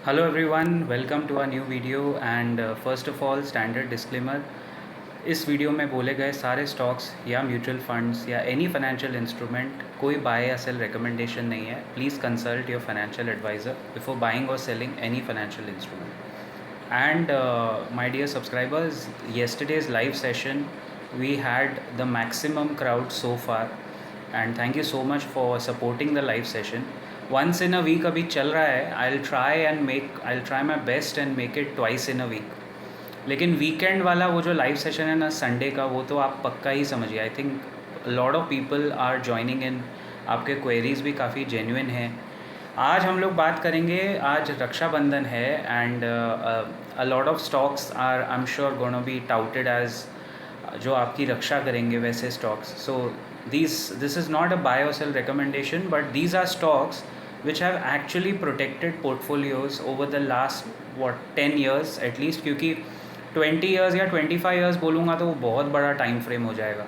Hello everyone, welcome to our new video and first of all standard disclaimer. इस video में बोले गए सारे स्टॉक्स या म्यूचुअल फंड्स या एनी फाइनेंशियल इंस्ट्रूमेंट कोई बाय या सेल रिकमेंडेशन नहीं है. Please consult your financial advisor before buying और selling any financial instrument. And my dear subscribers, yesterday's live session we had the maximum crowd so far, and thank you so much for supporting the live session. Once in a week अभी चल रहा है. I'll try my best and make it twice in a week. लेकिन weekend वाला वो जो live session है ना संडे का, वो तो आप पक्का ही समझिए. I think lot of people are joining in. आपके क्वेरीज भी काफ़ी जेन्युइन हैं. आज हम लोग बात करेंगे. आज रक्षाबंधन है and a lot of stocks are I am sure gonna be touted as जो आपकी रक्षा करेंगे वैसे stocks. So this is not a buy और sell recommendation, but these are stocks which have actually protected portfolios over the last 10 years at least, क्योंकि 20 years या 25 years बोलूँगा तो वो बहुत बड़ा टाइम फ्रेम हो जाएगा.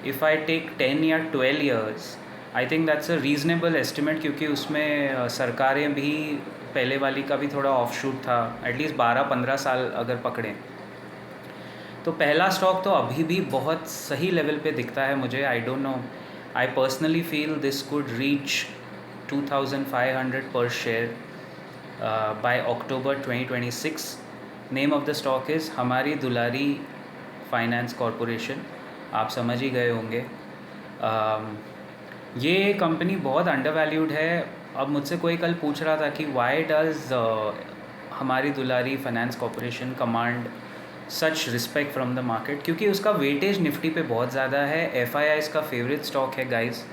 इफ़ आई टेक 10 या 12 years I think that's a reasonable estimate, क्योंकि उसमें सरकारें भी पहले वाली का भी थोड़ा ऑफ शूट था. एटलीस्ट 12-15 साल अगर पकड़ें तो पहला स्टॉक तो अभी भी बहुत सही लेवल पे दिखता है मुझे. I don't know, I personally feel this could reach 2500 per share by October 2026. Name of the stock is हमारी दुलारी फाइनेंस कॉरपोरेशन. आप समझ ही गए होंगे. ये कंपनी बहुत अंडर वैल्यूड है. अब मुझसे कोई कल पूछ रहा था कि वाई डज़ हमारी दुलारी finance corporation command such respect from the market, क्योंकि उसका वेटेज निफ्टी पे बहुत ज़्यादा है. FIIs का फेवरेट स्टॉक है गाइस.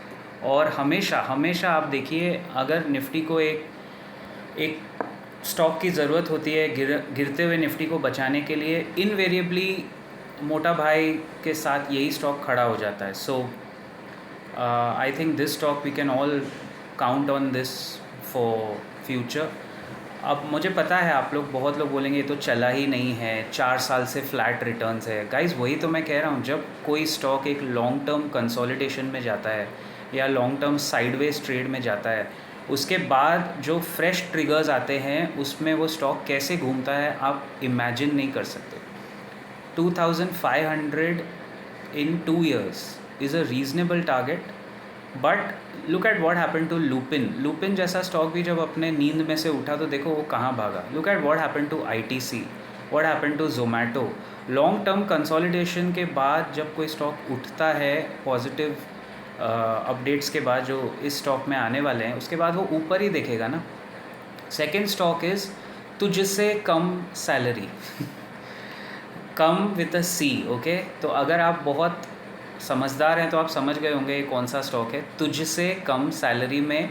और हमेशा आप देखिए, अगर निफ्टी को एक स्टॉक की ज़रूरत होती है गिरते हुए निफ्टी को बचाने के लिए, इनवेरिएबली मोटा भाई के साथ यही स्टॉक खड़ा हो जाता है. So I think this stock we can all count on this for future. अब मुझे पता है आप लोग, बहुत लोग बोलेंगे ये तो चला ही नहीं है, 4 साल से फ्लैट रिटर्न्स है. गाइस वही तो मैं कह रहा हूँ, जब कोई स्टॉक एक लॉन्ग टर्म कंसोलिडेशन में जाता है या लॉन्ग टर्म साइडवेज ट्रेड में जाता है, उसके बाद जो फ्रेश ट्रिगर्स आते हैं उसमें वो स्टॉक कैसे घूमता है आप इमेजिन नहीं कर सकते. 2500 in 2 years is a reasonable target. But look at what happen to Lupin जैसा स्टॉक भी जब अपने नींद में से उठा तो देखो वो कहाँ भागा. Look at what happen to ITC, what happen to Zomato. Long term consolidation के बाद जब कोई स्टॉक उठता है पॉजिटिव अपडेट्स के बाद जो इस स्टॉक में आने वाले हैं, उसके बाद वो ऊपर ही देखेगा ना. सेकेंड स्टॉक इज़ तुझसे कम salary come with a C. Okay, तो अगर आप बहुत समझदार हैं तो आप समझ गए होंगे कौन सा स्टॉक है. तुझसे कम सैलरी में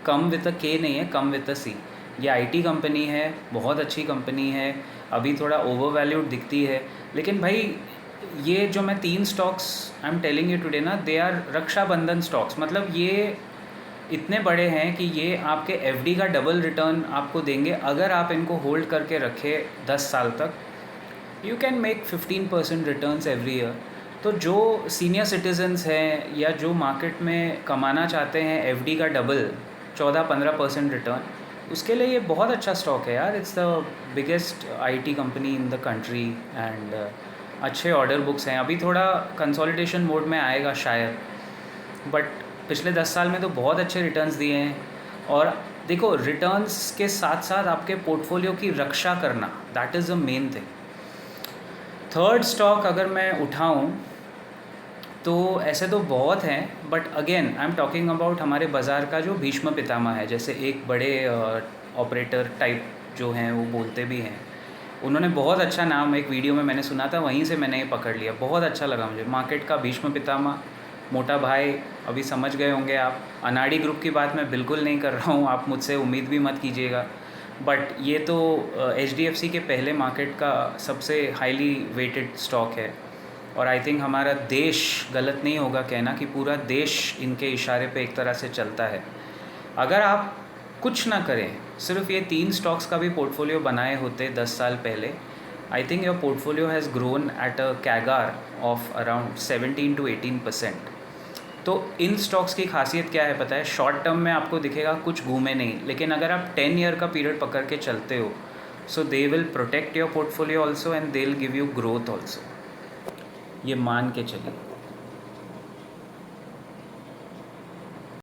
कम विद अ K नहीं है, कम विद अ C. ये IT कंपनी है, बहुत अच्छी कंपनी है. अभी थोड़ा ओवर वैल्यूड दिखती है, लेकिन भाई ये जो मैं 3 stocks I am telling you today ना, दे आर रक्षाबंधन स्टॉक्स. मतलब ये इतने बड़े हैं कि ये आपके FD का डबल रिटर्न आपको देंगे अगर आप इनको होल्ड करके रखें 10 साल तक. You can make 15% returns every year. तो जो सीनियर सिटीजन्स हैं या जो मार्केट में कमाना चाहते हैं FD का डबल 14-15% रिटर्न, उसके लिए ये बहुत अच्छा स्टॉक है यार. It's the biggest IT company in the country and अच्छे ऑर्डर बुक्स हैं. अभी थोड़ा कंसोलिडेशन मोड में आएगा शायद, बट पिछले 10 साल में तो बहुत अच्छे रिटर्न्स दिए हैं. और देखो, रिटर्न्स के साथ साथ आपके पोर्टफोलियो की रक्षा करना, that is the main thing. Third stock अगर मैं उठाऊं तो ऐसे तो बहुत हैं, but again I am talking about हमारे बाज़ार का जो भीष्म पितामह है. जैसे एक बड़े ऑपरेटर टाइप जो हैं वो बोलते भी हैं, उन्होंने बहुत अच्छा नाम एक वीडियो में मैंने सुना था, वहीं से मैंने ये पकड़ लिया. बहुत अच्छा लगा मुझे. मार्केट का भीष्म पितामह, मोटा भाई. अभी समझ गए होंगे आप. अनाड़ी ग्रुप की बात मैं बिल्कुल नहीं कर रहा हूँ, आप मुझसे उम्मीद भी मत कीजिएगा. बट ये तो HDFC के पहले मार्केट का सबसे हाईली वेटेड स्टॉक है. और आई थिंक हमारा देश, गलत नहीं होगा कहना कि पूरा देश इनके इशारे पे एक तरह से चलता है. अगर आप कुछ ना करें, सिर्फ ये 3 स्टॉक्स का भी पोर्टफोलियो बनाए होते 10 साल पहले, I think your portfolio has grown at a CAGR of around 17 to 18%. तो इन स्टॉक्स की खासियत क्या है पता है, शॉर्ट टर्म में आपको दिखेगा कुछ घूमे नहीं, लेकिन अगर आप 10 ईयर का पीरियड पकड़ के चलते हो, so they will protect your portfolio also and they will give you growth also, ये मान के चलिए।